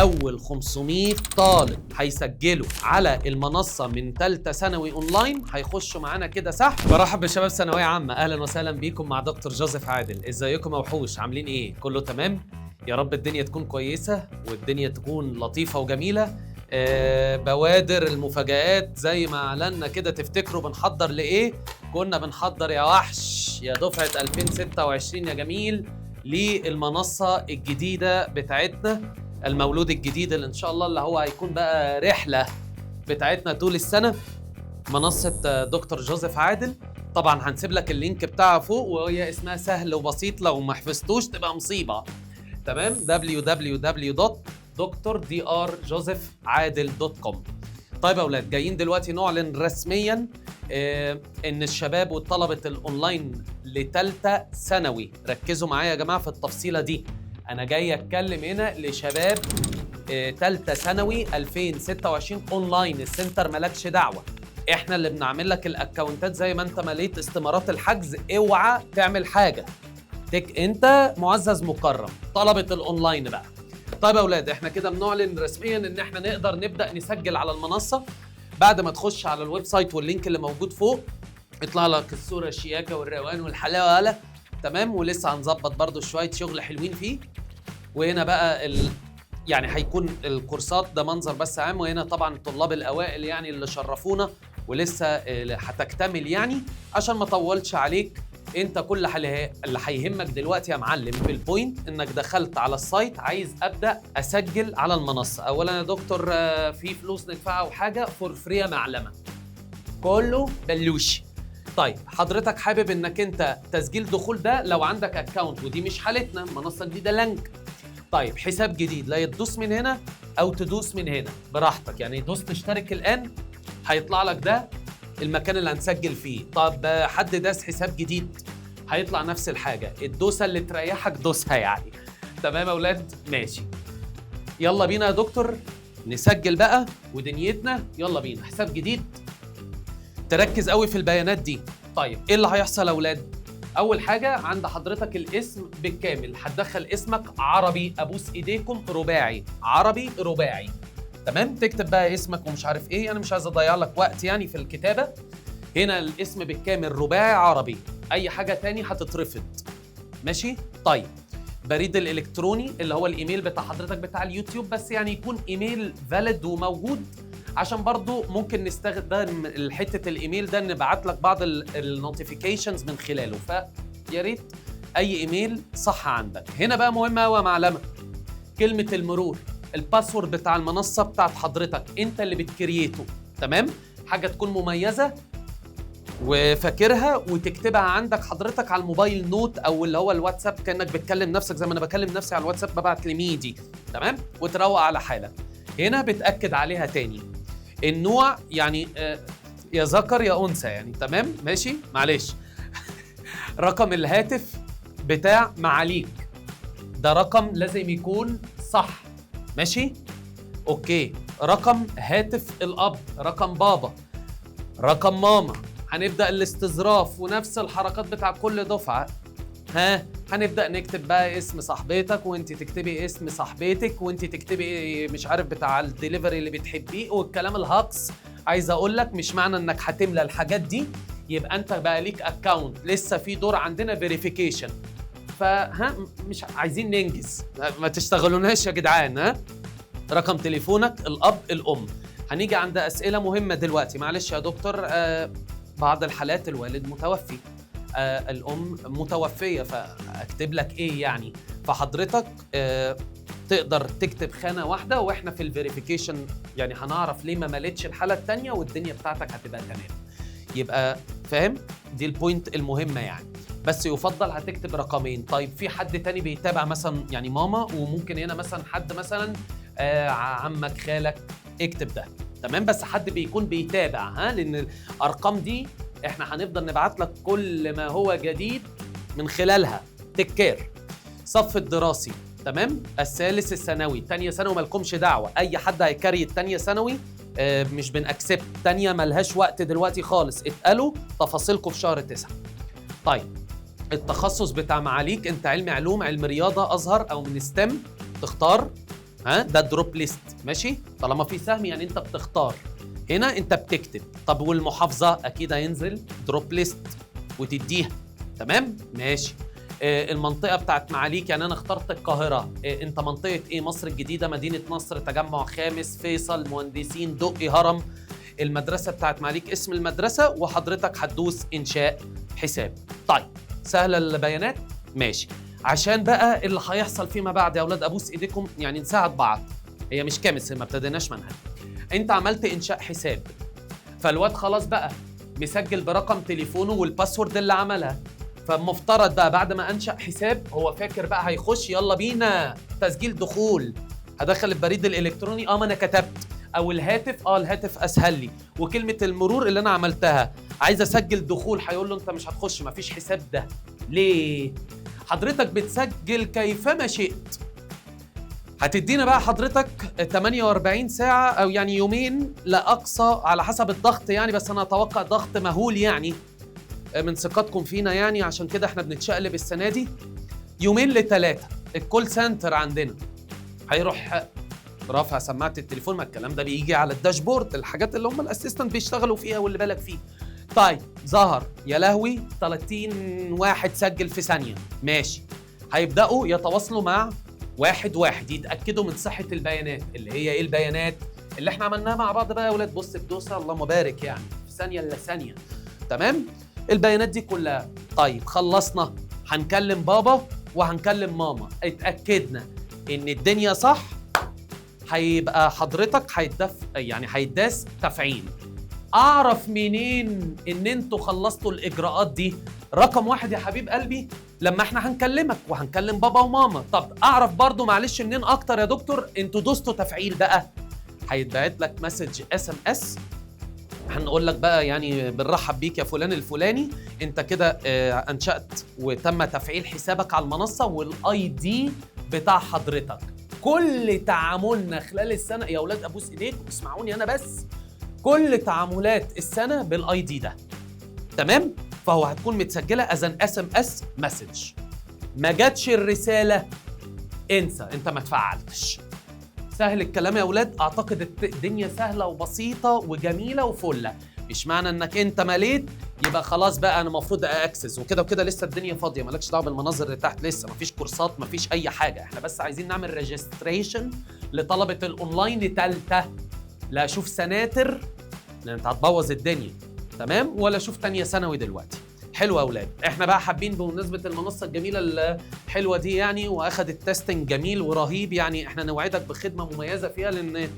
اول 500 طالب هيسجلوا على المنصه من ثالثه ثانوي اونلاين هيخشوا معانا كده سحب. برحب بشباب ثانويه عامه، اهلا وسهلا بيكم مع دكتور جوزيف عادل. ازيكم يا وحوش؟ عاملين ايه؟ كله تمام؟ يا رب الدنيا تكون كويسه والدنيا تكون لطيفه وجميله. بوادر المفاجآت زي ما اعلنا كده، تفتكروا بنحضر لايه؟ كنا بنحضر يا وحش يا دفعه 2026 يا جميل للمنصه الجديده بتاعتنا، المولود الجديد اللي ان شاء الله اللي هو هيكون بقى رحله بتاعتنا طول السنه، منصه دكتور جوزيف عادل. طبعا هنسيب لك اللينك بتاعها فوق، وهي اسمها سهل وبسيط، لو ما حفظتوش تبقى مصيبه. تمام، www.drdrjosephadel.com. طيب يا اولاد، جايين دلوقتي نعلن رسميا ان الشباب والطلبه الاونلاين لثالثه ثانوي، ركزوا معايا يا جماعه في التفصيله دي. انا جاي اتكلم هنا لشباب ثالثه ثانوي 2026 اونلاين. السنتر مالكش دعوه، احنا اللي بنعمل لك الاكونتات. زي ما انت مليت استمارات الحجز، اوعى تعمل حاجه، انت معزز مكرم. طلبه الاونلاين بقى، طيب يا اولاد، احنا كده بنعلن رسميا ان احنا نقدر نبدا نسجل على المنصه. بعد ما تخش على الويب سايت واللينك اللي موجود فوق يطلع لك الصوره الشياكه والروقان والحلاوه. تمام، ولسه هنظبط برضو شويه شغل حلوين فيه. وهنا بقى يعني هيكون الكورسات ده منظر بس عام، وهنا طبعا الطلاب الاوائل يعني اللي شرفونا ولسه هتكتمل. يعني عشان ما اطولش عليك، انت كل اللي هيهمك دلوقتي يا معلم في البوينت انك دخلت على السايت، عايز ابدا اسجل على المنصه. اولا يا دكتور، في فلوس ندفعها وحاجه فور فري يا معلمه، كله بلوشي. طيب حضرتك حابب انك انت تسجيل دخول ده لو عندك اكونت، ودي مش حالتنا، منصه جديده لانك. طيب حساب جديد، لا يدوس من هنا او تدوس من هنا براحتك، يعني دوس تشترك الان هيطلع لك ده المكان اللي هنسجل فيه. طب حد داس حساب جديد هيطلع نفس الحاجه، الدوسه اللي تريحك دوسها يعني. تمام يا اولاد؟ ماشي، يلا بينا يا دكتور نسجل بقى ودنيتنا. يلا بينا، حساب جديد، تركز قوي في البيانات دي. طيب ايه اللي هيحصل يا اولاد؟ اول حاجه عند حضرتك الاسم بالكامل، هتدخل اسمك عربي، ابوس ايديكم رباعي، عربي رباعي. تمام، تكتب بقى اسمك ومش عارف ايه، انا مش عايز اضيع لك وقت يعني في الكتابه. هنا الاسم بالكامل رباعي عربي، اي حاجه تاني هتترفض. ماشي؟ طيب بريد الالكتروني اللي هو الايميل بتاع حضرتك بتاع اليوتيوب، بس يعني يكون ايميل فاليد وموجود، عشان برضو ممكن نستخدم حته الايميل ده نبعت لك بعض النوتيفيكيشنز من خلاله، فيا ريت اي ايميل صح عندك. هنا بقى مهمه قوي يا معلمه، كلمه المرور، الباسورد بتاع المنصه بتاعت حضرتك انت اللي بتكريته. تمام، حاجه تكون مميزه وفاكرها وتكتبها عندك حضرتك على الموبايل نوت او اللي هو الواتساب، كانك بتكلم نفسك زي ما انا بكلم نفسي على الواتساب، ببعت لميدي. تمام، وتروق على حالك. هنا بتاكد عليها تاني، النوع يعني يا ذكر يا انثى يعني. تمام ماشي، معلش. رقم الهاتف بتاع معاليك ده رقم لازم يكون صح. ماشي اوكي، رقم هاتف الاب، رقم بابا، رقم ماما. هنبدا الاستظراف ونفس الحركات بتاع كل دفعه. هنبدا نكتب بقى اسم صاحبتك، وانت تكتبي اسم صاحبتك، وانت تكتبي مش عارف بتاع الدليفري اللي بتحبيه والكلام الهقص. عايز اقول لك مش معنى انك هتملى الحاجات دي يبقى انت بقى ليك اكونت، لسه في دور عندنا فيريفيكيشن. مش عايزين ننجز، ما تشتغلوناش يا جدعان. رقم تليفونك الاب الام. هنيجي عند اسئله مهمه دلوقتي. معلش يا دكتور، بعض الحالات الوالد متوفي، الام متوفيه، فاكتب لك ايه يعني؟ فحضرتك تقدر تكتب خانه واحده، واحنا في الفيريفيكيشن يعني هنعرف ليه ما مليتش الحاله الثانيه، والدنيا بتاعتك هتبقى تمام. يبقى فاهم؟ دي البوينت المهمه يعني. بس يفضل هتكتب رقمين. طيب في حد تاني بيتابع مثلا يعني ماما، وممكن هنا مثلا حد مثلا عمك خالك، اكتب ده. تمام، بس حد بيكون بيتابع، لان الارقام دي احنا هنفضل نبعت لك كل ما هو جديد من خلالها. تكير صف الدراسي. تمام، الثالث الثانوي، تانية ثانوي مالكمش دعوه، اي حد هيكري التانية ثانوي مش بنأكسبت. تانية ملهاش وقت دلوقتي خالص، اتقالوا تفاصيلكم في شهر 9. طيب التخصص بتاع معاليك، انت علم علوم، علم رياضه، ازهر او من ستيم، تختار ها ده دروب ليست ماشي. طالما في سهم يعني انت بتختار، هنا انت بتكتب. طب والمحافظه اكيد هينزل دروب ليست وتديها. تمام ماشي. المنطقه بتاعت معاليك يعني انا اخترت القاهره، انت منطقه ايه؟ مصر الجديده، مدينه نصر، تجمع خامس، فيصل، مهندسين، دقي، هرم. المدرسه بتاعت معاليك اسم المدرسه، وحضرتك هتدوس انشاء حساب. طيب سهله البيانات ماشي. عشان بقى اللي هيحصل فيما بعد يا اولاد ابوس ايديكم يعني نساعد بعض، هي مش كامس، ما ابتديناش منهج. انت عملت انشاء حساب، فالواد خلاص بقى مسجل برقم تليفونه والباسورد اللي عملها. فالمفترض بقى بعد ما انشأ حساب هو فاكر بقى هيخش يلا بينا تسجيل دخول، هدخل البريد الالكتروني ما انا كتبت، او الهاتف الهاتف اسهل لي، وكلمه المرور اللي انا عملتها، عايز اسجل دخول، هيقول له انت مش هتخش، مفيش حساب. ده ليه؟ حضرتك بتسجل كيفما شئت. هتدينا بقى حضرتك 48 ساعة أو يعني يومين لا أقصى على حسب الضغط يعني، بس أنا أتوقع ضغط مهول يعني من ثقتكم فينا يعني، عشان كده احنا بنتشقلب السنة دي. يومين ل3 الكول سنتر عندنا هيروح رافع سماعة التليفون، ما الكلام ده بيجي على الداشبورد، الحاجات اللي هم الاسيستنت بيشتغلوا فيها واللي بالك فيه. طيب ظهر يا لهوي 30 واحد سجل في ثانية ماشي. هيبدأوا يتواصلوا مع واحد واحد يتأكدوا من صحة البيانات، اللي هي ايه البيانات اللي احنا عملناها مع بعض بقى يا ولاد. بص بدوسة اللهم بارك يعني في ثانية إلا ثانية. تمام البيانات دي كلها. طيب خلصنا، هنكلم بابا وهنكلم ماما، اتأكدنا ان الدنيا صح، هيبقى حضرتك هيداس تفعيل. اعرف منين ان انتوا خلصتوا الاجراءات دي؟ رقم 1 يا حبيب قلبي لما احنا هنكلمك وهنكلم بابا وماما. طب اعرف برضو معلش منين اكتر يا دكتور انتوا دوستوا تفعيل بقى؟ هيتبعت لك مسج SMS، هنقول لك بقى يعني بنرحب بيك يا فلان الفلاني، انت كده انشأت وتم تفعيل حسابك على المنصة والاي دي بتاع حضرتك. كل تعاملنا خلال السنة يا اولاد ابوس ايديكم اسمعوني انا بس، كل تعاملات السنة بالاي دي ده. تمام؟ فهو هتكون متسجلة از ان SMS مسج. ما جاتش الرسالة انسى، انت ما تفعلتش. سهل الكلام يا اولاد، اعتقد الدنيا سهله وبسيطه وجميله وفله. مش معنى انك انت مليت يبقى خلاص بقى انا المفروض اكسس وكده وكده، لسه الدنيا فاضيه، مالكش دعوه بالمناظر اللي تحت، لسه مفيش كورسات مفيش اي حاجه، احنا بس عايزين نعمل ريجستريشن لطلبه الاونلاين تالتة. لا اشوف سناتر لان انت هتبوظ الدنيا. تمام؟ ولا اشوف تانية ثانوي دلوقتي. حلو يا اولاد، احنا بقى حابين بمناسبه المنصه الجميله الحلوه دي يعني، واخدت تيستنج جميل ورهيب يعني، احنا نوعدك بخدمه مميزه فيها، لان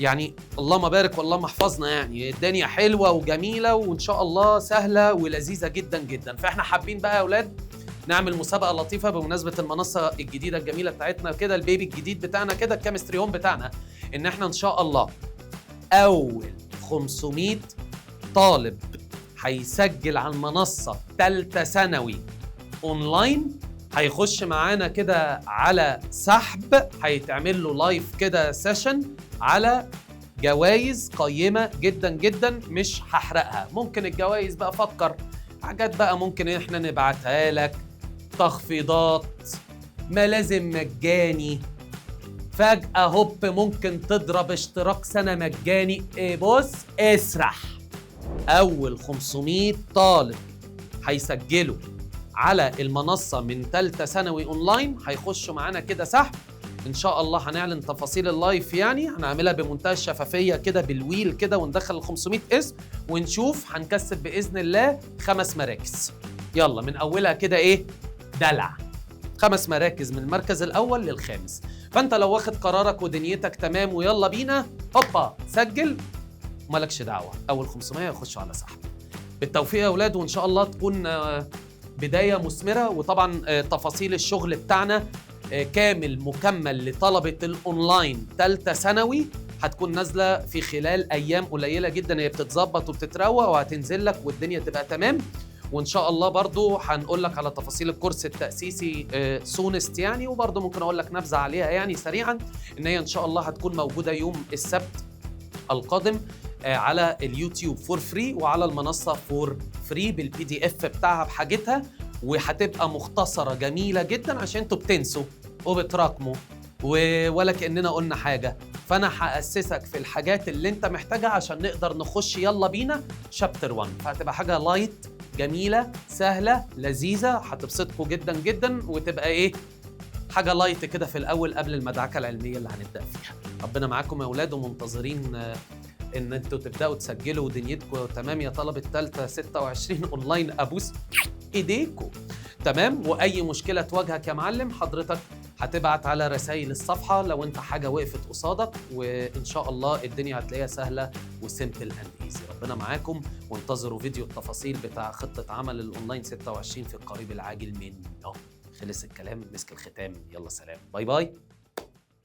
يعني اللهم بارك واللهم احفظنا يعني، الدنيا حلوه وجميله وان شاء الله سهله ولذيذه جدا جدا. فاحنا حابين بقى يا اولاد نعمل مسابقه لطيفه بمناسبه المنصه الجديده الجميله بتاعتنا كده، البيبي الجديد بتاعنا كده، الكيمستري هوم بتاعنا، ان احنا ان شاء الله اول 500 طالب هيسجل على المنصة تالتة ثانوي اونلاين هيخش معانا كده على سحب، هيتعمل له لايف كده سيشن على جوائز قيمة جدا جدا، مش هحرقها. ممكن الجوائز بقى فكر حاجات بقى ممكن احنا نبعتها لك، تخفيضات، ملازم مجاني، فجأة هوب ممكن تضرب اشتراك سنة مجاني. بص اسرح. أول 500 طالب هيسجلوا على المنصة من تالتة ثانوي أونلاين هيخشوا معانا كده سحب. إن شاء الله هنعلن تفاصيل اللايف يعني، هنعملها بمنتهى الشفافية كده بالويل كده، وندخل ال 500 اسم ونشوف هنكسب بإذن الله 5 مراكز. يلا من أولها كده إيه؟ دلع. 5 مراكز من المركز الأول للخامس. فأنت لو واخد قرارك ودنيتك تمام ويلا بينا هوبا سجل، مالكش دعوة، أول 500 يخشوا على سحب. بالتوفيق يا أولاد، وإن شاء الله تكون بداية مثمرة. وطبعا تفاصيل الشغل بتاعنا كامل مكمل لطلبة الأونلاين تالتة ثانوي هتكون نازلة في خلال أيام قليلة جدا، هي بتتظبط وبتتروق وهتنزل لك والدنيا تبقى تمام. وإن شاء الله برضو هنقول لك على تفاصيل الكورس التأسيسي سونست يعني، وبرضو ممكن أقول لك نبذة عليها يعني سريعا، إن هي إن شاء الله هتكون موجودة يوم السبت القادم على اليوتيوب فور فري، وعلى المنصة فور فري بالPDF بتاعها بحاجتها، وهتبقى مختصرة جميلة جدا عشان انتوا بتنسوا وبتراكموا ولا كأننا قلنا حاجة. فأنا هأسسك في الحاجات اللي أنت محتاجها عشان نقدر نخش يلا بينا شابتر 1. فهتبقى حاجة لايت جميلة سهلة لذيذة هتبسطكم جدا جدا، وتبقى إيه حاجة لايت كده في الأول قبل المدعكة العلمية اللي هنبدأ فيها. ربنا معاكم يا أولاد، ومنتظرين إن أنتوا تبدأوا تسجلوا ودنيتكم تمام يا طلبة تالتة 26 أونلاين. أبوس إيديكم تمام. وأي مشكلة تواجهك يا معلم حضرتك هتبعت على رسائل الصفحة لو أنت حاجة وقفت قصادك، وإن شاء الله الدنيا هتلاقيها سهلة وسيمبل أند إيزي. ربنا معاكم، وانتظروا فيديو التفاصيل بتاع خطة عمل الأونلاين 26 في القريب العاجل منه. خلص الكلام، مسك الختام، يلا سلام، باي باي.